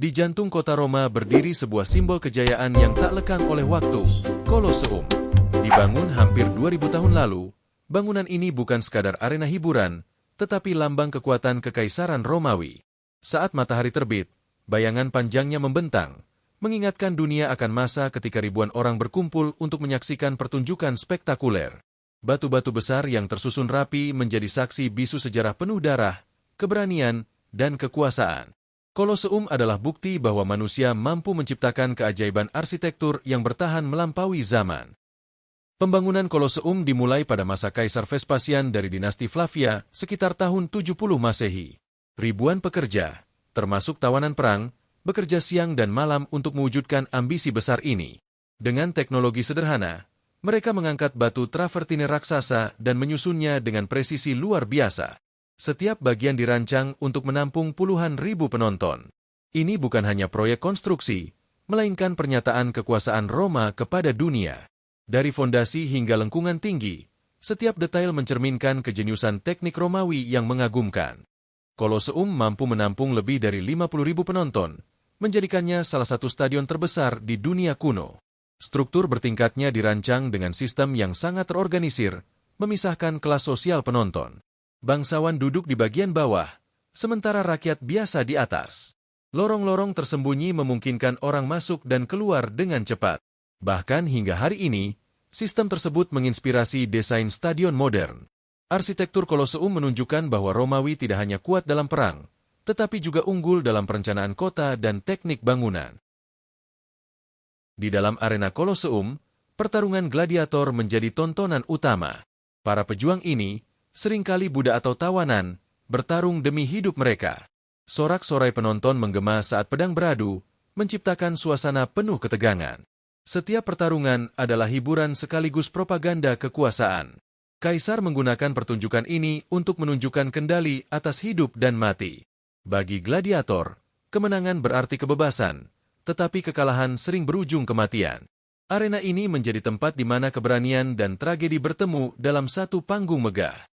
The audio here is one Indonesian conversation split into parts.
Di jantung kota Roma berdiri sebuah simbol kejayaan yang tak lekang oleh waktu, Colosseum. Dibangun hampir 2000 tahun lalu, bangunan ini bukan sekadar arena hiburan, tetapi lambang kekuatan kekaisaran Romawi. Saat matahari terbit, bayangan panjangnya membentang, mengingatkan dunia akan masa ketika ribuan orang berkumpul untuk menyaksikan pertunjukan spektakuler. Batu-batu besar yang tersusun rapi menjadi saksi bisu sejarah penuh darah, keberanian, dan kekuasaan. Colosseum adalah bukti bahwa manusia mampu menciptakan keajaiban arsitektur yang bertahan melampaui zaman. Pembangunan Colosseum dimulai pada masa Kaisar Vespasian dari dinasti Flavia sekitar tahun 70 Masehi. Ribuan pekerja, termasuk tawanan perang, bekerja siang dan malam untuk mewujudkan ambisi besar ini. Dengan teknologi sederhana, mereka mengangkat batu travertine raksasa dan menyusunnya dengan presisi luar biasa. Setiap bagian dirancang untuk menampung puluhan ribu penonton. Ini bukan hanya proyek konstruksi, melainkan pernyataan kekuasaan Roma kepada dunia. Dari fondasi hingga lengkungan tinggi, setiap detail mencerminkan kejeniusan teknik Romawi yang mengagumkan. Colosseum mampu menampung lebih dari 50.000 penonton, menjadikannya salah satu stadion terbesar di dunia kuno. Struktur bertingkatnya dirancang dengan sistem yang sangat terorganisir, memisahkan kelas sosial penonton. Bangsawan duduk di bagian bawah, sementara rakyat biasa di atas. Lorong-lorong tersembunyi memungkinkan orang masuk dan keluar dengan cepat. Bahkan hingga hari ini, sistem tersebut menginspirasi desain stadion modern. Arsitektur Colosseum menunjukkan bahwa Romawi tidak hanya kuat dalam perang, tetapi juga unggul dalam perencanaan kota dan teknik bangunan. Di dalam arena Colosseum, pertarungan gladiator menjadi tontonan utama. Para pejuang ini seringkali budak atau tawanan, bertarung demi hidup mereka. Sorak-sorai penonton menggema saat pedang beradu, menciptakan suasana penuh ketegangan. Setiap pertarungan adalah hiburan sekaligus propaganda kekuasaan. Kaisar menggunakan pertunjukan ini untuk menunjukkan kendali atas hidup dan mati. Bagi gladiator, kemenangan berarti kebebasan, tetapi kekalahan sering berujung kematian. Arena ini menjadi tempat di mana keberanian dan tragedi bertemu dalam satu panggung megah.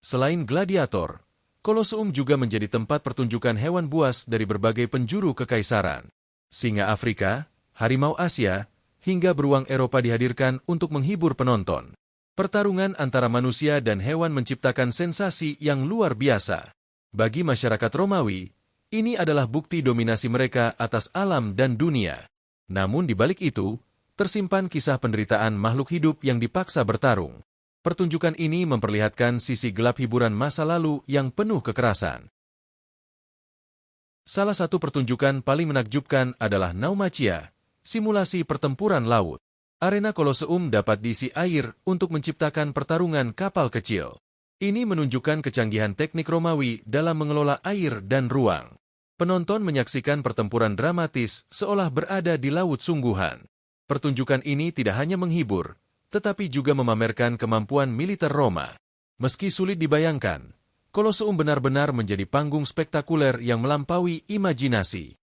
Selain gladiator, Colosseum juga menjadi tempat pertunjukan hewan buas dari berbagai penjuru kekaisaran. Singa Afrika, harimau Asia, hingga beruang Eropa dihadirkan untuk menghibur penonton. Pertarungan antara manusia dan hewan menciptakan sensasi yang luar biasa. Bagi masyarakat Romawi, ini adalah bukti dominasi mereka atas alam dan dunia. Namun di balik itu, tersimpan kisah penderitaan makhluk hidup yang dipaksa bertarung. Pertunjukan ini memperlihatkan sisi gelap hiburan masa lalu yang penuh kekerasan. Salah satu pertunjukan paling menakjubkan adalah Naumachia, simulasi pertempuran laut. Arena Colosseum dapat diisi air untuk menciptakan pertarungan kapal kecil. Ini menunjukkan kecanggihan teknik Romawi dalam mengelola air dan ruang. Penonton menyaksikan pertempuran dramatis seolah berada di laut sungguhan. Pertunjukan ini tidak hanya menghibur, tetapi juga memamerkan kemampuan militer Roma. Meski sulit dibayangkan, Colosseum benar-benar menjadi panggung spektakuler yang melampaui imajinasi.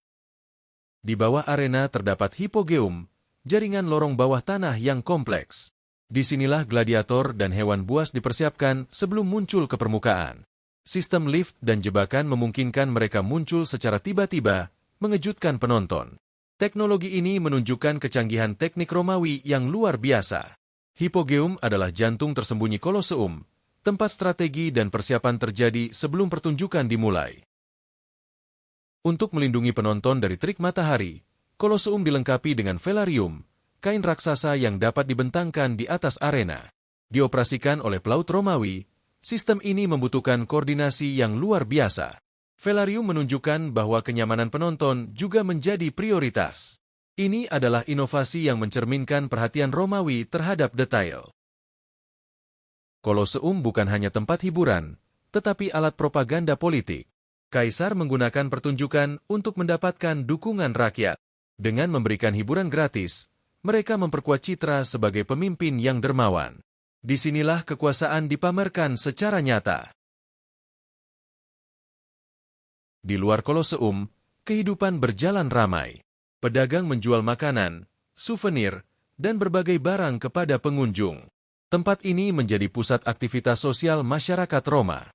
Di bawah arena terdapat Hippogeum, jaringan lorong bawah tanah yang kompleks. Disinilah gladiator dan hewan buas dipersiapkan sebelum muncul ke permukaan. Sistem lift dan jebakan memungkinkan mereka muncul secara tiba-tiba, mengejutkan penonton. Teknologi ini menunjukkan kecanggihan teknik Romawi yang luar biasa. Hippogeum adalah jantung tersembunyi Colosseum, tempat strategi dan persiapan terjadi sebelum pertunjukan dimulai. Untuk melindungi penonton dari terik matahari, Colosseum dilengkapi dengan velarium, kain raksasa yang dapat dibentangkan di atas arena. Dioperasikan oleh pelaut Romawi, sistem ini membutuhkan koordinasi yang luar biasa. Velarium menunjukkan bahwa kenyamanan penonton juga menjadi prioritas. Ini adalah inovasi yang mencerminkan perhatian Romawi terhadap detail. Colosseum bukan hanya tempat hiburan, tetapi alat propaganda politik. Kaisar menggunakan pertunjukan untuk mendapatkan dukungan rakyat. Dengan memberikan hiburan gratis, mereka memperkuat citra sebagai pemimpin yang dermawan. Disinilah kekuasaan dipamerkan secara nyata. Di luar Colosseum, kehidupan berjalan ramai. Pedagang menjual makanan, souvenir, dan berbagai barang kepada pengunjung. Tempat ini menjadi pusat aktivitas sosial masyarakat Roma.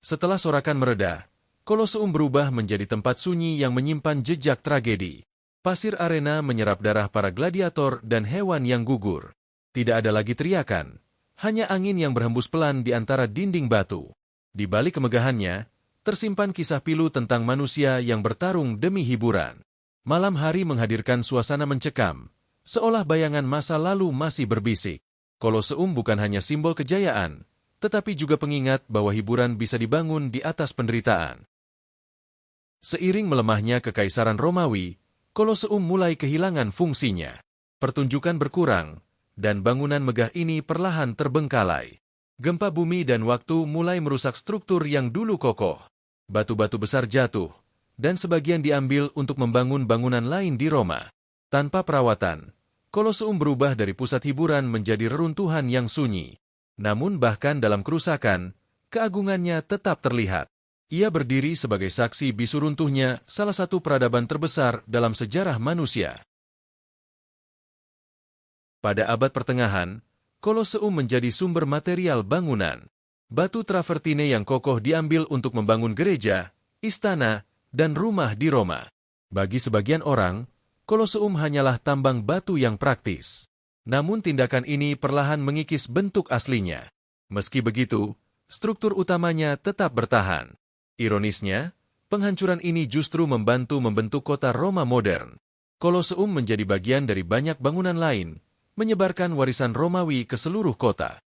Setelah sorakan mereda, Koloseum berubah menjadi tempat sunyi yang menyimpan jejak tragedi. Pasir arena menyerap darah para gladiator dan hewan yang gugur. Tidak ada lagi teriakan, hanya angin yang berhembus pelan di antara dinding batu. Di balik kemegahannya, tersimpan kisah pilu tentang manusia yang bertarung demi hiburan. Malam hari menghadirkan suasana mencekam, seolah bayangan masa lalu masih berbisik. Koloseum bukan hanya simbol kejayaan, tetapi juga pengingat bahwa hiburan bisa dibangun di atas penderitaan. Seiring melemahnya kekaisaran Romawi, Koloseum mulai kehilangan fungsinya. Pertunjukan berkurang, dan bangunan megah ini perlahan terbengkalai. Gempa bumi dan waktu mulai merusak struktur yang dulu kokoh. Batu-batu besar jatuh, dan sebagian diambil untuk membangun bangunan lain di Roma. Tanpa perawatan, Koloseum berubah dari pusat hiburan menjadi reruntuhan yang sunyi. Namun bahkan dalam kerusakan, keagungannya tetap terlihat. Ia berdiri sebagai saksi bisu runtuhnya salah satu peradaban terbesar dalam sejarah manusia. Pada abad pertengahan, Koloseum menjadi sumber material bangunan. Batu travertine yang kokoh diambil untuk membangun gereja, istana, dan rumah di Roma. Bagi sebagian orang, Koloseum hanyalah tambang batu yang praktis. Namun tindakan ini perlahan mengikis bentuk aslinya. Meski begitu, struktur utamanya tetap bertahan. Ironisnya, penghancuran ini justru membantu membentuk kota Roma modern. Koloseum menjadi bagian dari banyak bangunan lain, menyebarkan warisan Romawi ke seluruh kota.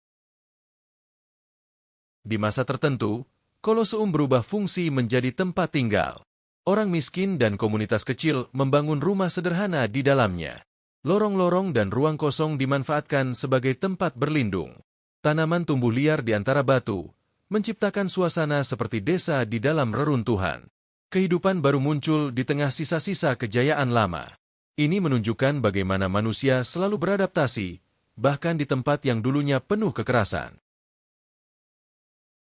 Di masa tertentu, Koloseum berubah fungsi menjadi tempat tinggal. Orang miskin dan komunitas kecil membangun rumah sederhana di dalamnya. Lorong-lorong dan ruang kosong dimanfaatkan sebagai tempat berlindung. Tanaman tumbuh liar di antara batu, menciptakan suasana seperti desa di dalam reruntuhan. Kehidupan baru muncul di tengah sisa-sisa kejayaan lama. Ini menunjukkan bagaimana manusia selalu beradaptasi, bahkan di tempat yang dulunya penuh kekerasan.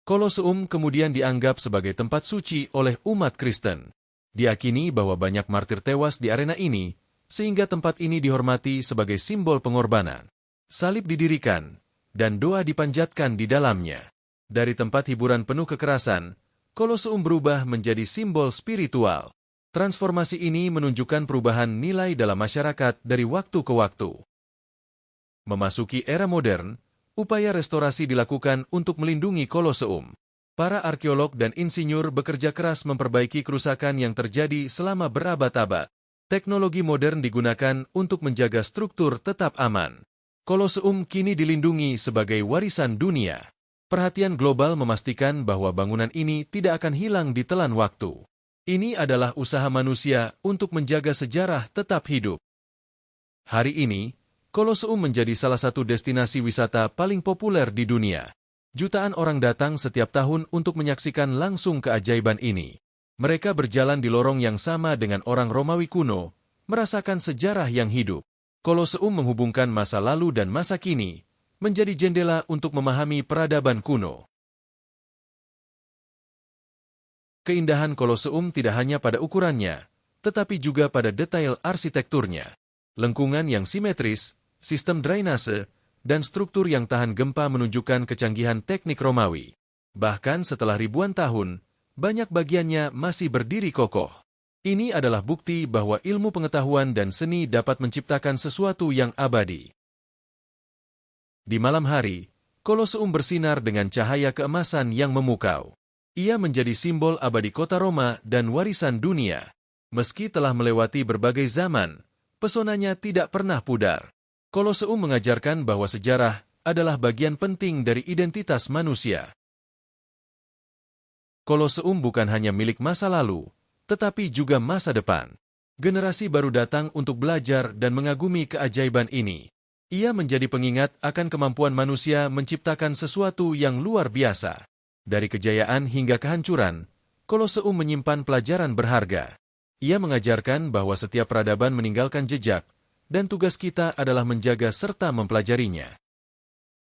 Koloseum kemudian dianggap sebagai tempat suci oleh umat Kristen. Diyakini bahwa banyak martir tewas di arena ini, sehingga tempat ini dihormati sebagai simbol pengorbanan. Salib didirikan, dan doa dipanjatkan di dalamnya. Dari tempat hiburan penuh kekerasan, Koloseum berubah menjadi simbol spiritual. Transformasi ini menunjukkan perubahan nilai dalam masyarakat dari waktu ke waktu. Memasuki era modern, upaya restorasi dilakukan untuk melindungi Koloseum. Para arkeolog dan insinyur bekerja keras memperbaiki kerusakan yang terjadi selama berabad-abad. Teknologi modern digunakan untuk menjaga struktur tetap aman. Koloseum kini dilindungi sebagai warisan dunia. Perhatian global memastikan bahwa bangunan ini tidak akan hilang di telan waktu. Ini adalah usaha manusia untuk menjaga sejarah tetap hidup. Hari ini, Koloseum menjadi salah satu destinasi wisata paling populer di dunia. Jutaan orang datang setiap tahun untuk menyaksikan langsung keajaiban ini. Mereka berjalan di lorong yang sama dengan orang Romawi kuno, merasakan sejarah yang hidup. Koloseum menghubungkan masa lalu dan masa kini, menjadi jendela untuk memahami peradaban kuno. Keindahan Koloseum tidak hanya pada ukurannya, tetapi juga pada detail arsitekturnya. Lengkungan yang simetris, sistem drainase, dan struktur yang tahan gempa menunjukkan kecanggihan teknik Romawi. Bahkan setelah ribuan tahun, banyak bagiannya masih berdiri kokoh. Ini adalah bukti bahwa ilmu pengetahuan dan seni dapat menciptakan sesuatu yang abadi. Di malam hari, Koloseum bersinar dengan cahaya keemasan yang memukau. Ia menjadi simbol abadi kota Roma dan warisan dunia. Meski telah melewati berbagai zaman, pesonanya tidak pernah pudar. Koloseum mengajarkan bahwa sejarah adalah bagian penting dari identitas manusia. Koloseum bukan hanya milik masa lalu, tetapi juga masa depan. Generasi baru datang untuk belajar dan mengagumi keajaiban ini. Ia menjadi pengingat akan kemampuan manusia menciptakan sesuatu yang luar biasa. Dari kejayaan hingga kehancuran, Koloseum menyimpan pelajaran berharga. Ia mengajarkan bahwa setiap peradaban meninggalkan jejak, dan tugas kita adalah menjaga serta mempelajarinya.